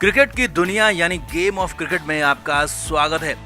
Cricket की दुनिया यानी गेम ऑफ क्रिकेट में आपका स्वागत है।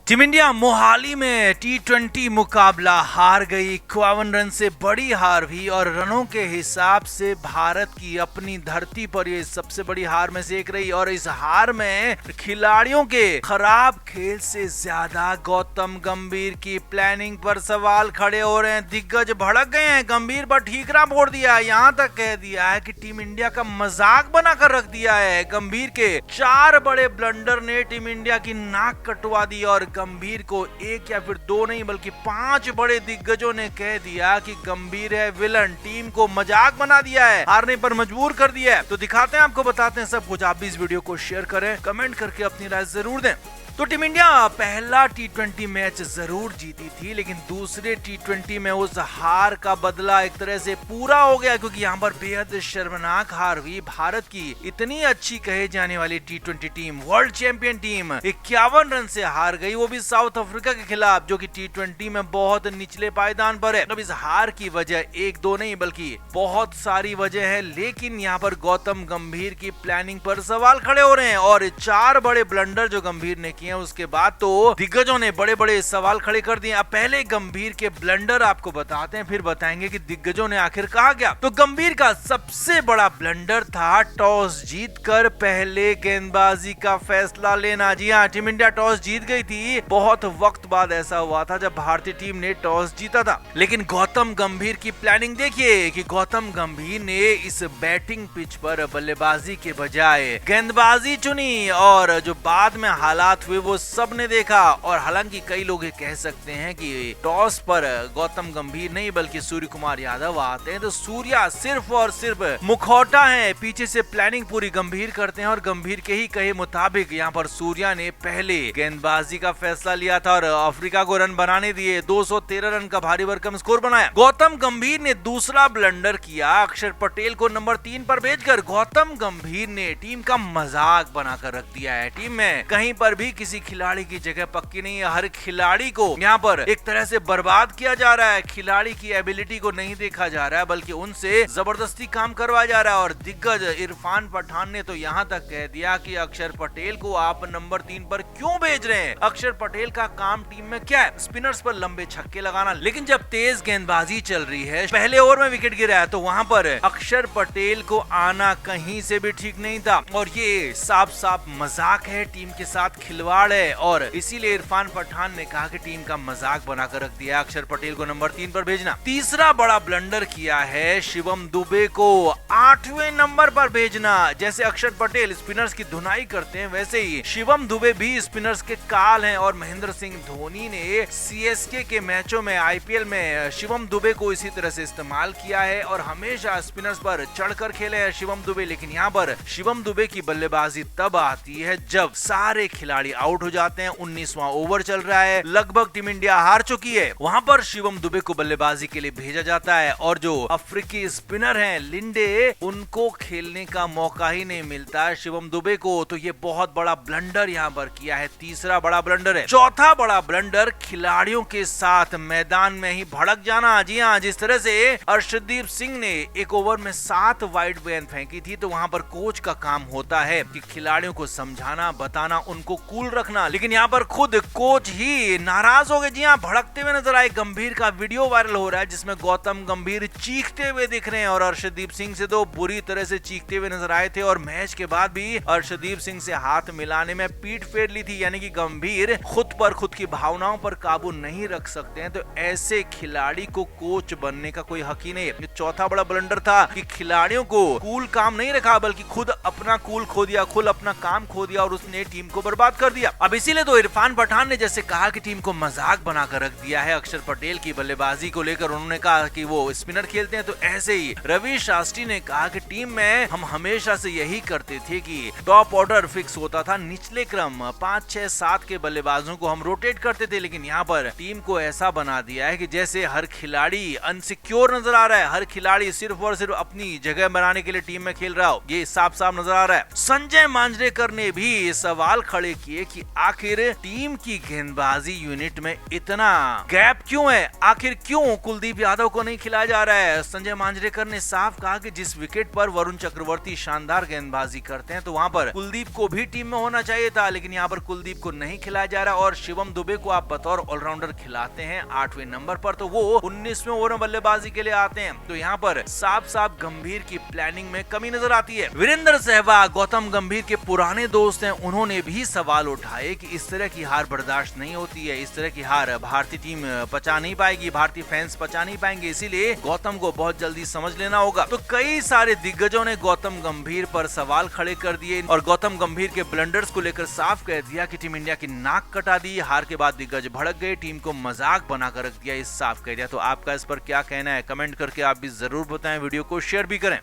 टीम इंडिया मोहाली में टी20 मुकाबला हार गई। 51 रन से बड़ी हार हुई और रनों के हिसाब से भारत की अपनी धरती पर ये सबसे बड़ी हार में से एक रही। और इस हार में खिलाड़ियों के खराब खेल से ज्यादा गौतम गंभीर की प्लानिंग पर सवाल खड़े हो रहे हैं। दिग्गज भड़क गए हैं, गंभीर पर ठीकरा फोड़ दिया है, यहाँ तक कह दिया है कि टीम इंडिया का मजाक बनाकर रख दिया है। गंभीर के 4 बड़े ब्लंडर ने टीम इंडिया की नाक कटवा दी और गंभीर को 1 या फिर 2 नहीं बल्कि 5 बड़े दिग्गजों ने कह दिया कि गंभीर है विलन, टीम को मजाक बना दिया है, हारने पर मजबूर कर दिया है। तो दिखाते हैं, आपको बताते हैं सब कुछ। आप भी इस वीडियो को शेयर करें, कमेंट करके अपनी राय जरूर दें। तो टीम इंडिया पहला टी20 मैच जरूर जीती थी, लेकिन दूसरे टी20 में उस हार का बदला एक तरह से पूरा हो गया, क्योंकि यहाँ पर बेहद शर्मनाक हार हुई। भारत की इतनी अच्छी कहे जाने वाली टी20 team, world champion team 51 run से हार गई, वो भी साउथ अफ्रीका के खिलाफ, जो कि टी20 में बहुत निचले पायदान पर है। अब इस हार की वजह 1-2 नहीं बल्कि बहुत सारी वजह है, लेकिन यहाँ पर गौतम गंभीर की प्लानिंग पर सवाल खड़े हो रहे हैं। और 4 बड़े ब्लंडर जो गंभीर ने किए, उसके बाद तो दिग्गजों ने बड़े बड़े सवाल खड़े कर दिए। अब पहले गंभीर के ब्लंडर आपको बताते हैं, फिर बताएंगे कि दिग्गजों ने आखिर कहा क्या। तो गंभीर का सबसे बड़ा ब्लंडर था टॉस जीतकर पहले गेंदबाजी का फैसला लेना। जी हाँ, टीम इंडिया टॉस जीत गई थी। बहुत वक्त बाद ऐसा हुआ था जब भारतीय टीम ने टॉस जीता था। लेकिन गौतम गंभीर की प्लानिंग देखिए कि गौतम गंभीर ने इस बैटिंग पिच पर बल्लेबाजी के बजाय गेंदबाजी चुनी, और जो बाद में हालात हुए वो सब ने देखा। और हालांकि कई लोग ये कह सकते हैं कि टॉस पर गौतम गंभीर नहीं बल्कि सूर्य कुमार यादव आते हैं, तो सूर्या सिर्फ और सिर्फ मुखौटा है, पीछे से प्लानिंग पूरी गंभीर करते हैं। और गंभीर के ही कहे मुताबिक यहाँ पर सूर्या ने पहले गेंदबाजी का फैसला लिया था और अफ्रीका को रन बनाने दिए। 213 रन का भारी भरकम स्कोर बनाया। गौतम गंभीर ने दूसरा ब्लंडर किया, अक्षर पटेल को नंबर 3 पर भेजकर गौतम गंभीर ने टीम का मजाक बनाकर रख दिया है। टीम में कहीं पर भी किसी खिलाड़ी की जगह पक्की नहीं है, हर खिलाड़ी को यहाँ पर एक तरह से बर्बाद किया जा रहा है। खिलाड़ी की एबिलिटी को नहीं देखा जा रहा है बल्कि उनसे जबरदस्ती काम करवाया जा रहा है। और दिग्गज इरफान पठान ने तो यहाँ तक कह दिया कि अक्षर पटेल को आप नंबर 3 पर क्यों भेज रहे हैं, अक्षर पटेल का काम टीम में क्या है, स्पिनर्स पर लंबे छक्के लगाना। लेकिन जब तेज गेंदबाजी चल रही है, पहले ओवर में विकेट गिरा है, तो वहाँ पर अक्षर पटेल को आना कहीं से भी ठीक नहीं था। और ये साफ साफ मजाक है, टीम के साथ खिलवाड़ है। और इसीलिए इरफान पठान ने कहा कि टीम का मजाक बनाकर रख दिया, अक्षर पटेल को नंबर 3 पर भेजना। तीसरा बड़ा ब्लंडर किया है शिवम दुबे को 8वें नंबर पर भेजना। जैसे अक्षर पटेल स्पिनर्स की धुनाई करते हैं, वैसे ही शिवम दुबे भी स्पिनर्स के काल हैं। और महेंद्र सिंह धोनी ने सीएसके के मैचों में, आईपीएल में शिवम दुबे को इसी तरह से इस्तेमाल किया है और हमेशा स्पिनर्स पर चढ़कर खेले हैं शिवम दुबे। लेकिन यहाँ पर शिवम दुबे की बल्लेबाजी तब आती है जब सारे खिलाड़ी आउट हो जाते हैं। 19वां ओवर चल रहा है, लगभग टीम इंडिया हार चुकी है। वहां पर शिवम दुबे को बल्लेबाजी के लिए भेजा जाता है और जो अफ्रीकी स्पिनर हैं लिंडे, उनको खेलने का मौका ही नहीं मिलता शिवम दुबे को। तो ये बहुत बड़ा ब्लंडर यहाँ पर किया है, तीसरा बड़ा ब्लंडर है। चौथा बड़ा ब्लंडर खिलाड़ियों के साथ मैदान में ही भड़क जाना। जी हाँ, जिस तरह से अर्शदीप सिंह ने एक ओवर में 7 वाइड गेंद फेंकी थी, तो वहां पर कोच का काम होता है कि खिलाड़ियों को समझाना, बताना, उनको कूल रखना। लेकिन यहाँ पर खुद कोच ही नाराज हो गए। जी हाँ, भड़कते हुए नजर आए। गंभीर का वीडियो वायरल हो रहा है जिसमें गौतम गंभीर चीखते हुए दिख रहे हैं और अर्शदीप सिंह से तो बुरी तरह से चीखते हुए नजर आए थे। और मैच के बाद भी अर्शदीप सिंह से हाथ मिलाने में पीठ फेर ली थी, यानी कि गंभीर खुद पर, खुद की भावनाओं पर काबू नहीं रख सकते हैं। तो ऐसे खिलाड़ी को कोच बनने का कोई हक ही नहीं है। चौथा बड़ा ब्लंडर था कि खिलाड़ियों को कूल काम नहीं रखा बल्कि खुद अपना कूल खो दिया, खुद अपना काम खो दिया और उसने टीम को बर्बाद कर दिया। अब इसीलिए तो इरफान पठान ने जैसे कहा कि टीम को मजाक बनाकर रख दिया है अक्षर पटेल की बल्लेबाजी को लेकर, उन्होंने कहा कि वो स्पिनर खेलते हैं, तो ऐसे ही रवि शास्त्री ने कहा कि टीम में हम हमेशा से यही करते थे कि टॉप ऑर्डर फिक्स होता था, निचले क्रम 5, 6, 7 के बल्लेबाजों को हम रोटेट करते थे। लेकिन यहाँ पर टीम को ऐसा बना दिया है कि जैसे हर खिलाड़ी अनसिक्योर नजर आ रहा है, हर खिलाड़ी सिर्फ और सिर्फ अपनी जगह बनाने के लिए टीम में खेल रहा हो, ये साफ साफ नजर आ रहा है। संजय मांजरेकर ने भी सवाल खड़े किए कि आखिर टीम की गेंदबाजी यूनिट में इतना गैप क्यों है, आखिर क्यों कुलदीप यादव को नहीं खिलाया जा रहा है। संजय मांजरेकर ने साफ कहा कि जिस विकेट पर वरुण चक्रवर्ती शानदार गेंदबाजी करते हैं तो वहां पर कुलदीप को भी टीम में होना चाहिए था, लेकिन यहाँ पर कुलदीप को नहीं खिलाया जा रहा और शिवम दुबे को आप बतौर ऑलराउंडर खिलाते हैं 8वें नंबर पर, तो वो 19वें ओवर में बल्लेबाजी के लिए आते हैं। तो यहाँ पर साफ साफ गंभीर की प्लानिंग में कमी नजर आती है। वीरेंद्र सहवाग गौतम गंभीर के पुराने दोस्त हैं, उन्होंने भी सवाल उठाए कि इस तरह की हार बर्दाश्त नहीं होती है, इस तरह की हार भारतीय टीम पचा नहीं पाएगी, भारतीय फैंस पचा नहीं पाएंगे, इसीलिए गौतम को बहुत जल्दी समझ लेना होगा। तो कई सारे दिग्गजों ने गौतम गंभीर पर सवाल खड़े कर दिए और गौतम गंभीर के ब्लंडर्स को लेकर साफ कह दिया कि टीम इंडिया की नाक कटा दी। हार के बाद दिग्गज भड़क गए, टीम को मजाक बनाकर रख दिया, इस साफ कह दिया। तो आपका इस पर क्या कहना है, कमेंट करके आप भी जरूर बताएं, वीडियो को शेयर भी करें।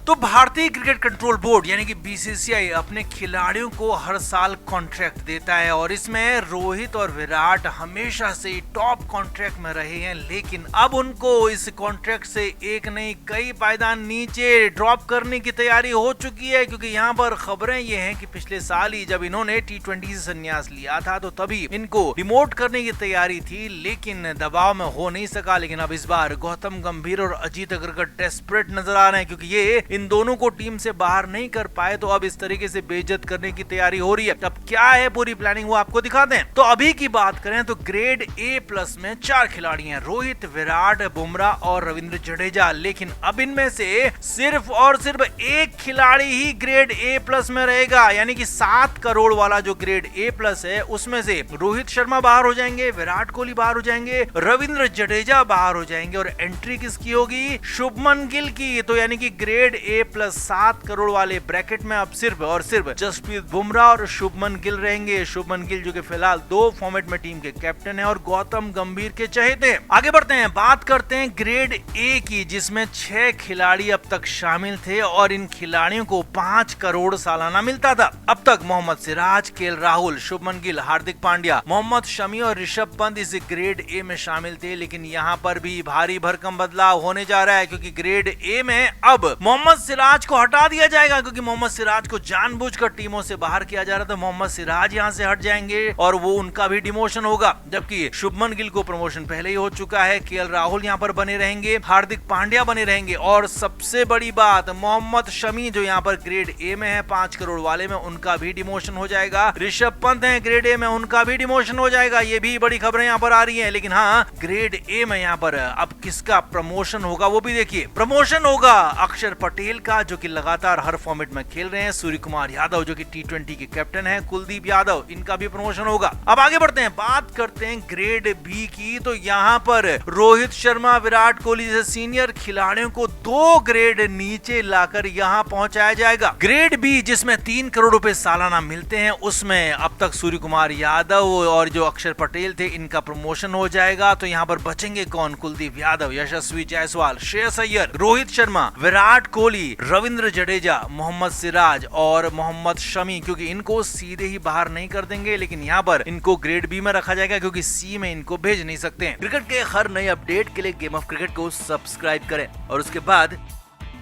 तो भारतीय क्रिकेट कंट्रोल बोर्ड यानी कि बीसीसीआई अपने खिलाड़ियों को हर साल कॉन्ट्रैक्ट देता है और इसमें रोहित और विराट हमेशा से टॉप कॉन्ट्रैक्ट में रहे हैं, लेकिन अब उनको इस कॉन्ट्रैक्ट से एक नहीं कई पायदान नीचे ड्रॉप करने की तैयारी हो चुकी है, क्योंकि यहाँ पर खबरें ये हैं कि पिछले साल ही जब इन्होंने T20 से संन्यास लिया था तो तभी इनको डिमोट करने की तैयारी थी, लेकिन दबाव में हो नहीं सका। लेकिन अब इस बार गौतम गंभीर और अजीत अग्रकर डेस्परेट नजर आ रहे हैं, क्योंकि ये इन दोनों को टीम से बाहर नहीं कर पाए, तो अब इस तरीके से बेइज्जत करने की तैयारी हो रही है। अब क्या है पूरी प्लानिंग वो आपको दिखाते हैं। तो अभी की बात करें तो ग्रेड A+ में 4 खिलाड़ी हैं, रोहित, विराट, बुमराह और रविंद्र जडेजा, लेकिन अब इनमें से सिर्फ और सिर्फ एक खिलाड़ी ही ग्रेड A+ में रहेगा, यानी कि 7 करोड़ वाला जो ग्रेड A+ है उसमें से रोहित शर्मा बाहर हो जाएंगे, विराट कोहली बाहर हो जाएंगे, रविंद्र जडेजा बाहर हो जाएंगे और एंट्री किसकी होगी, शुभमन गिल की। तो यानी कि ग्रेड A+ 7 करोड़ वाले ब्रैकेट में अब सिर्फ और सिर्फ जसप्रीत बुमराह और शुभमन गिल रहेंगे। शुभमन गिल जो कि फिलहाल 2 फॉर्मेट में टीम के कैप्टन है और गौतम गंभीर के चहेते हैं। आगे बढ़ते हैं, बात करते हैं ग्रेड A की, जिसमें 6 खिलाड़ी अब तक शामिल थे और इन खिलाड़ियों को 5 करोड़ सालाना मिलता था। अब तक मोहम्मद सिराज, केएल राहुल, शुभमन गिल, हार्दिक पांड्या, मोहम्मद शमी और ऋषभ पंत इस ग्रेड A में शामिल थे, लेकिन यहाँ पर भी भारी भरकम बदलाव होने जा रहा है, क्योंकि ग्रेड A में अब मोहम्मद सिराज को हटा दिया जाएगा, क्योंकि मोहम्मद सिराज को जानबूझकर टीमों से बाहर किया जा रहा था। मोहम्मद सिराज यहां से हट जाएंगे और वो उनका भी डिमोशन होगा, जबकि शुभमन गिल को प्रमोशन पहले ही हो चुका है। केएल राहुल यहां पर बने रहेंगे, हार्दिक पांड्या बने रहेंगे और सबसे बड़ी बात मोहम्मद शमी जो यहां पर ग्रेड A में है 5 करोड़ वाले में, उनका भी डिमोशन हो जाएगा। ऋषभ पंत है ग्रेड A में, उनका भी डिमोशन हो जाएगा। ये भी बड़ी खबरें यहाँ पर आ रही है। लेकिन हाँ, ग्रेड A में यहाँ पर अब किसका प्रमोशन होगा वो भी देखिए। प्रमोशन होगा अक्षर पटेल का, जो कि लगातार हर फॉर्मेट में खेल रहे हैं, सूर्य कुमार यादव जो कि T20 के कैप्टन हैं, कुलदीप यादव, इनका भी प्रमोशन होगा। अब आगे बढ़ते हैं, बात करते हैं ग्रेड B की। तो यहाँ पर रोहित शर्मा, विराट कोहली जैसे सीनियर खिलाड़ियों को 2 ग्रेड नीचे लाकर यहाँ पहुंचाया जाएगा। ग्रेड B जिसमें 3 करोड़ रुपए सालाना मिलते हैं, उसमें अब तक सूर्य कुमार यादव और जो अक्षर पटेल थे इनका प्रमोशन हो जाएगा। तो यहाँ पर बचेंगे कौन, कुलदीप यादव, यशस्वी जायसवाल, श्रेयस अय्यर, रोहित शर्मा, विराट कोहली, रविंद्र जडेजा, मोहम्मद सिराज और मोहम्मद शमी, क्योंकि इनको सीधे ही बाहर नहीं कर देंगे, लेकिन यहाँ पर इनको ग्रेड B में रखा जाएगा, क्योंकि C में इनको भेज नहीं सकते हैं। क्रिकेट के हर नए अपडेट के लिए गेम ऑफ क्रिकेट को सब्सक्राइब करें और उसके बाद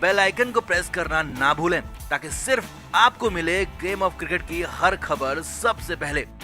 बेल आइकन को प्रेस करना ना भूलें, ताकि सिर्फ आपको मिले गेम ऑफ क्रिकेट की हर खबर सबसे पहले।